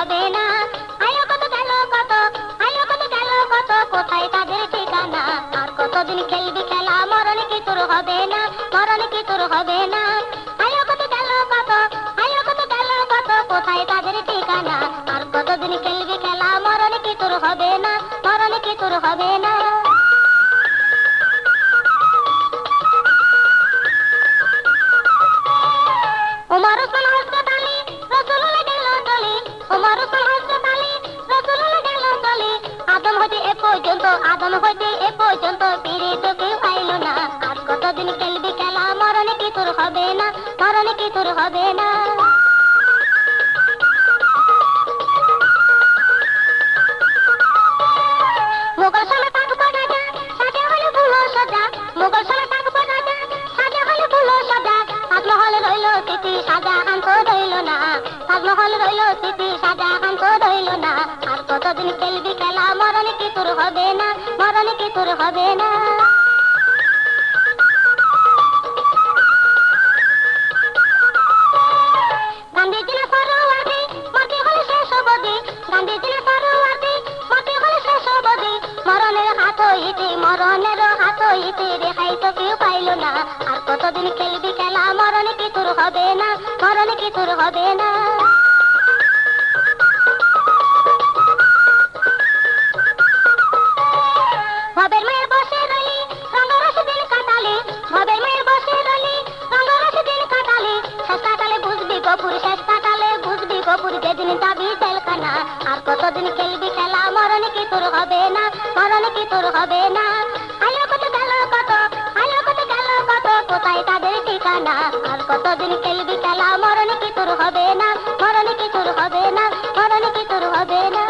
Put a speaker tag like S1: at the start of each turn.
S1: হবে না। আইলো কত গেল কত, আইলো কত গেল কত, কোথায় তাদের ঠিকানা? আর কতদিন খেলবি খেলা, মরণ কি তোর হবে না, মরণ কি তোর হবে না। আইলো কত গেল কত, আইলো কত গেল কত, কোথায় তাদের ঠিকানা? আর কতদিন খেলবি খেলা, মরণ কি তোর হবে না, মরণ কি তোর হবে না। ওমর ওসমান হযরত আলী রাসূলুল্লাহ গেল চলে, ওমর ওসমান হযরত আলী রাসূলুল্লাহ গেল চলে। আদম হইতে এ পর্যন্ত, আদম হইতে এ পর্যন্ত ফিরে তো কেউ আইলো না। আর কতদিন খেলবি খেলা, মরণ কি তোর হবে না, মরণ কি তোর হবে না। মোগল সময় পাক পড়া যা, সাজা হলো ফুল সজা, মোগল সময় পাক পড়া যা, সাজা হলো ফুল সজা। তাজমহল রইল স্মৃতি, শাহজাহান তো রইল না, তাজমহল রইল স্মৃতি, শাহজাহান তো রইল না। আর কতদিন খেলবি খেলা, মরণ কি তোর হবে না, মরণ কি তোর হবে না। গান্ধীজি না সরোয়ার্দী, মরতে হলে শেষ অবধি, গান্ধীজি না সরোয়ার্দী, মরতে হলে শেষ অবধি। মরণের হাত হইতে, মরণের হাত হইতে রেহাই তো কেউ পাইল না। আর কতদিন খেলবি খেলা, মরণ কি তোর হবে না, মরণ কি তোর হবে না। ভবের মেয়ের বসে রইলি, রঙ্গরস দিন কাটালি, ভবের মেয়ের বসে রইলি, রঙ্গরস দিন কাটালি। শেষ কাটালে বুঝবি গপুর, শেষ কাটালে বুঝবি গপুর, যেদিন যাবি জেলখানা। আর কতদিন খেলবি খেলা, মরণ কি তোর হবে না, মরণ কি তোর হবে না। আইলো কত গেল কত, আইলো কত গেল কত, কোথায় তাদের ঠিকানা? আর কতদিন খেলবি খেলা, মরণ কি তোর হবে না, মরণ কি তোর হবে না, মরণ কি তোর হবে না।